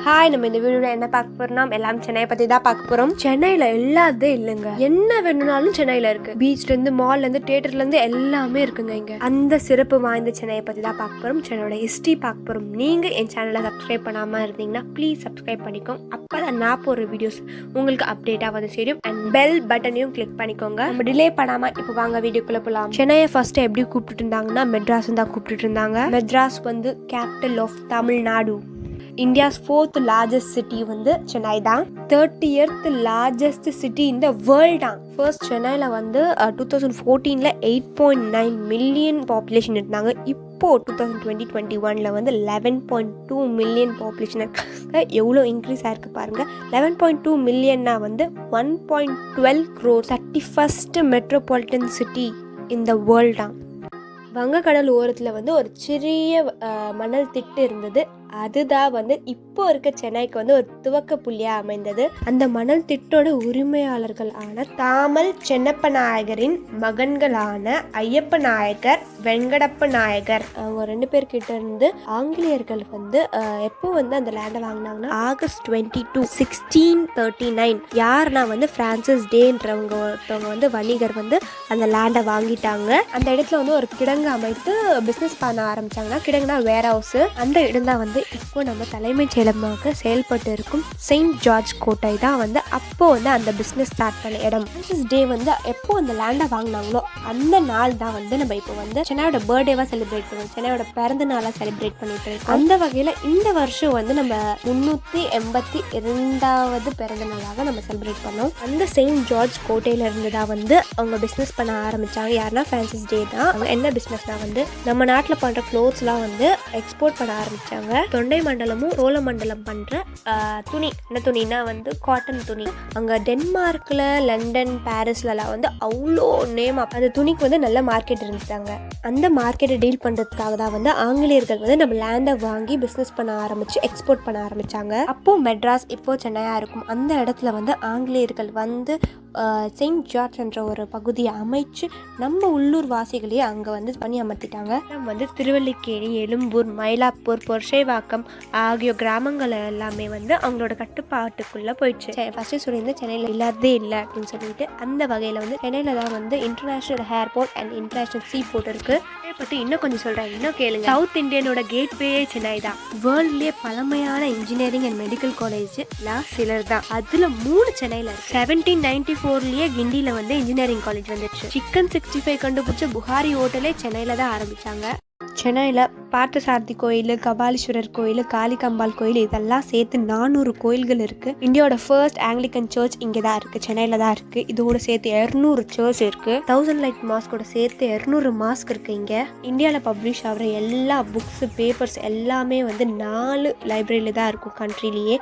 Hi, நம்ம இந்த வீடியோல என்ன பார்க்க போறோம்னா எல்லாம் சென்னை பத்தி தான் பார்க்க போறோம். சென்னையில எல்லாதே இல்லைங்க, என்ன வேணும்னாலும் சென்னையில இருக்கு. பீச்ல இருந்து மால்ல இருந்து தியேட்டர்ல இருந்து எல்லாமே இருக்குங்க இங்க. அந்த சிறப்பு வாய்ந்த சென்னையை பத்தி தான் பார்க்க போறோம். சென்னையோட ஹிஸ்டரி பார்க்க போறோம். நீங்க என் சேனலை சப்ஸ்கிரைப் பண்ணாம இருந்தீங்கன்னா ப்ளீஸ் சப்ஸ்கிரைப் பண்ணிக்கோங்க. அப்பதான் நான் போடுற வீடியோஸ் உங்களுக்கு அப்டேட்டா வந்து சேரும். அண்ட் பெல் பட்டனையும் கிளிக் பண்ணிக்கோங்க. நம்ம டிலே பண்ணாம இப்போ வாங்க வீடியோக்குள்ள போலாம். சென்னையை ஃபர்ஸ்ட் எப்படி கூப்பிட்டு இருந்தாங்கன்னா மெட்ராஸ் தான் கூப்பிட்டு இருந்தாங்க. மெட்ராஸ் வந்து capital of Tamil Nadu. India's 4th largest city வந்து சென்னை தான். 30th largest city in the world தான். ஃபர்ஸ்ட் சென்னையில் வந்து 2014 8.9 மில்லியன் பாப்புலேஷன் இருந்தாங்க. இப்போ 2020-21 வந்து 11.2 மில்லியன் பாப்புலேஷன் இருக்காங்க. எவ்வளோ இன்க்ரீஸ் ஆயிருக்கு பாருங்க. 11.2 மில்லியன்னா வந்து 1.12 crore. 31st metropolitan city in the world தான். வங்கக்கடல் ஓரத்தில் வந்து ஒரு சிறிய மணல் திட்டு இருந்தது. அதுதான் வந்து இப்போ இருக்க சென்னைக்கு வந்து ஒரு துவக்க புள்ளியா அமைந்தது. அந்த மணல் திட்டோட உரிமையாளர்கள் ஆன தாமல் சென்னப்ப நாயகரின் மகன்களான ஐயப்ப நாயகர், வெங்கடப்ப நாயகர், அவங்க 2 பேர்கிட்ட இருந்து ஆங்கிலேயர்கள் வந்து எப்போ வந்து அந்த லேண்டை வாங்கினாங்கன்னா ஆகஸ்ட் 22, 1639. யாருன்னா வந்து பிரான்சிஸ் டேன்றவங்க ஒருத்தவங்க வந்து வணிகர் வந்து அந்த லேண்டை வாங்கிட்டாங்க. அந்த இடத்துல வந்து ஒரு கிடங்கு அமைத்து பிஸ்னஸ் பண்ண ஆரம்பிச்சாங்கன்னா, கிடங்குனா வேர் ஹவுஸ். அந்த இடம் தான் வந்து இப்போ நம்ம தலைமைச் செயலகமாக செயல்பட்டு இருக்கும் செயின்ட் ஜார்ஜ் கோட்டை தான் வந்து அப்போ வந்து அந்த பிஸ்னஸ் ஸ்டார்ட் பண்ண இடம். பிரான்சிஸ் டே வந்து எப்போ அந்த லேண்டை வாங்கினாங்களோ அந்த நாள் தான் வந்து நம்ம இப்போ வந்து சென்னையோட பர்த்டேவா செலிப்ரேட் பண்ணுவோம். சென்னையோட பிறந்த நாளாக செலிப்ரேட் பண்ணிட்டு இருக்கோம். அந்த வகையில் இந்த வருஷம் வந்து நம்ம 382வது பிறந்த நாளாக நம்ம செலிப்ரேட் பண்ணோம். அந்த செயின்ட் ஜார்ஜ் கோட்டையில இருந்து தான் வந்து அவங்க பிஸ்னஸ் பண்ண ஆரம்பிச்சாங்க. யாருன்னா பிரான்சிஸ் டே தான். அவங்க என்ன பிஸ்னஸ்னா வந்து நம்ம நாட்டில் பண்ற க்ளோத்ஸ்லாம் வந்து எக்ஸ்போர்ட் பண்ண ஆரம்பிச்சாங்க. தொண்டை மண்டலமும் சோழ மண்டலம் பண்ற துணி, என்ன துணினா வந்து காட்டன் துணி. அங்க டென்மார்க்ல, லண்டன், பாரிஸ்லலாம் வந்து அவ்வளோ நேம். அந்த துணிக்கு வந்து நல்ல மார்க்கெட் இருந்துட்டாங்க. அந்த மார்க்கெட்டை டீல் பண்றதுக்காக தான் வந்து ஆங்கிலேயர்கள் வந்து நம்ம லேண்டை வாங்கி பிஸ்னஸ் பண்ண ஆரம்பிச்சு எக்ஸ்போர்ட் பண்ண ஆரம்பிச்சாங்க. அப்போ மெட்ராஸ் இப்போ சென்னையா இருக்கும். அந்த இடத்துல வந்து ஆங்கிலேயர்கள் வந்து செயின்ட் ஜார்ஜ் என்ற ஒரு பகுதியை அமைச்சு நம்ம உள்ளூர் வாசிகளையே அங்கே வந்து பணி அமர்த்திட்டாங்க. நம்ம வந்து திருவல்லிக்கேணி, எழும்பூர், மயிலாப்பூர், பொர்ஷைவாக்கம் ஆகிய கிராமங்கள் எல்லாமே வந்து அவங்களோட கட்டுப்பாட்டுக்குள்ளே போயிடுச்சு. ஃபர்ஸ்ட் சொல்லியிருந்தேன் சென்னையில் இல்லாதே இல்லை அப்படின்னு சொல்லிட்டு. அந்த வகையில் வந்து சென்னையில் தான் வந்து international airport and international sea port இருக்கு. இதை பற்றி இன்னும் கொஞ்சம் சொல்கிறேன், இன்னும் கேளுங்க. சவுத் இந்தியனோட கேட்வேயே சென்னை தான். வேர்ல்ட்லேயே பழமையான இன்ஜினியரிங் அண்ட் மெடிக்கல் காலேஜ் சிலர் தான். அதில் 3 சென்னையில் இருக்கு. 1794 கிண்டியில வந்து இன்ஜினியரிங் காலேஜ் வந்துச்சு. சிக்கன் 65 கண்டுபிடிச்ச புகாரி ஹோட்டலே சென்னையில தான் ஆரம்பிச்சாங்க. சென்னையில் பார்த்தசாரதி கோயில், கபாலீஸ்வரர் கோயில், காளிகம்பாள் கோயில் இதெல்லாம் சேர்த்து 400 கோயில்கள் இருக்குது. இந்தியாவோட ஃபர்ஸ்ட் ஆங்கிலிக்கன் சர்ச் இங்கே தான் இருக்குது, சென்னையில் தான் இருக்குது. இதோட சேர்த்து 200 சர்ச் இருக்குது. 1000 லைட் மாஸ்கோட சேர்த்து 200 மாஸ்க் இருக்குது இங்கே. இந்தியாவில் பப்ளிஷ் ஆகிற எல்லா புக்ஸு, பேப்பர்ஸ் எல்லாமே வந்து 4 லைப்ரரியில் தான் இருக்கும் கண்ட்ரிலேயே.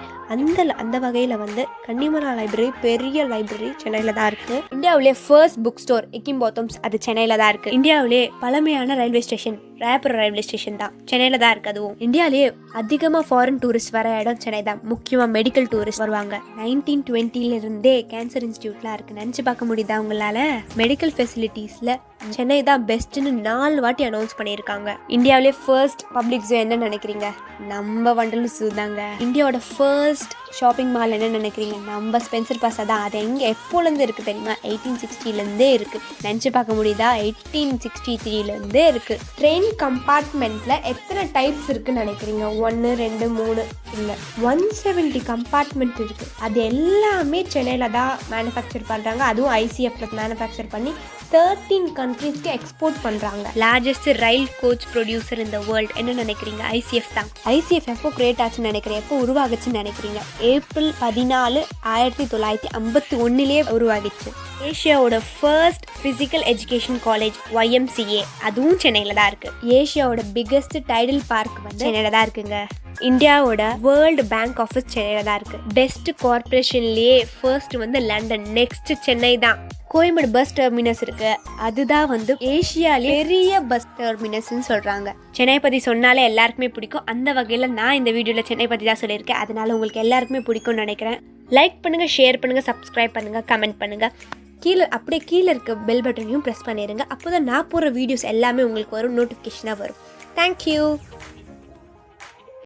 அந்த வகையில் வந்து கன்னிமரா லைப்ரரி பெரிய லைப்ரரி சென்னையில் தான் இருக்குது. இந்தியாவிலே ஃபர்ஸ்ட் புக் ஸ்டோர் எக்கிம்பாத்தம்ஸ் அது சென்னையில் தான் இருக்குது. இந்தியாவிலே பழமையான railway station Royapuram railway station தான் சென்னையில தான் இருக்கு. அதுவும் இந்தியாவிலேயே அதிகமாக ஃபாரின் டூரிஸ்ட் வர இடம் சென்னை தான். முக்கியமாக மெடிக்கல் டூரிஸ்ட் வருவாங்க. 1920 இருந்தே கேன்சர் இன்ஸ்டியூட்லாம் இருக்கு. நினச்சி பார்க்க முடியுதா உங்களால? மெடிக்கல் ஃபெசிலிட்டிஸ்ல சென்னை தான் பெஸ்ட்னு 4 வாட்டி அனௌன்ஸ் பண்ணியிருக்காங்க. இந்தியாவிலே ஃபர்ஸ்ட் பப்ளிக் ஜூ என்ன நினைக்கிறீங்க? நம்ம வண்டலூர் ஜூ தாங்க. இந்தியாவோட ஃபர்ஸ்ட் ஷாப்பிங் மால் என்ன நினைக்கிறீங்க? நம்ம ஸ்பென்சர் பாஸா தான். அது எங்கே எப்போலேருந்து இருக்குது தெரியுமா? 1860 இருக்குது. நினச்சி பார்க்க முடியுதா? 1863 இருக்குது. ட்ரெயின் கம்பார்ட்மெண்ட்ல எத்தனை டைப்ஸ் இருக்குன்னு நினைக்கிறீங்க? 1, 2, 3 இல்லை, 170 கம்பார்ட்மெண்ட் இருக்கு. அது எல்லாமே சென்னையில தான் மேனுஃபேக்சர் பண்றாங்க. அதுவும் ஐசிஎஃப்ல மேனுஃபேக்சர் பண்ணி 13 கண்ட்ரீஸ்க்கு எக்ஸ்போர்ட் பண்றாங்க. லார்ஜஸ்ட் ரயில் கோச் ப்ரொடியூசர் இந்த வேர்ல்ட் என்ன நினைக்கிறீங்க? ஐசிஎஃப் தான். ஐசிஎஃப் எப்போ கிரியேட் ஆச்சுன்னு நினைக்கிறீங்க? எப்போ உருவாகுச்சுன்னு நினைக்கிறீங்க? ஏப்ரல் 14, 1951 உருவாகிச்சு. ஏஷியாவோட first physical education college YMCA அதுவும் சென்னையில தான் இருக்கு. ஏஷியாவோட பிகெஸ்ட் டைடல் பார்க் வந்து சென்னையில தான் இருக்குங்க. இந்தியாவோட வேர்ல்டு பேங்க் ஆஃபீஸ் சென்னையில தான் இருக்கு. பெஸ்ட் கார்பரேஷன்லயே ஃபர்ஸ்ட் வந்து லண்டன், நெக்ஸ்ட் சென்னை தான். கோயம்பேடு பஸ் டெர்மினஸ் இருக்கு. அதுதான் வந்து ஏஷியாலே பெரிய பஸ் டெர்மினஸ்ன்னு சொல்றாங்க. சென்னை பத்தி சொன்னாலே எல்லாருக்குமே பிடிக்கும். அந்த வகையில நான் இந்த வீடியோல சென்னை பத்தி தான் சொல்லியிருக்கேன். அதனால உங்களுக்கு எல்லாருக்குமே பிடிக்கும்னு நினைக்கிறேன். லைக் பண்ணுங்க, ஷேர் பண்ணுங்க, சப்ஸ்கிரைப் பண்ணுங்க, கமெண்ட் பண்ணுங்க. அப்படியே கீழே இருக்க பெல் பட்டனையும் ப்ரெஸ் பண்ணிடுங்க. அப்போ தான் நான் போடுற வீடியோஸ் எல்லாமே உங்களுக்கு வரும், நோட்டிஃபிகேஷனாக வரும். தேங்க்யூ.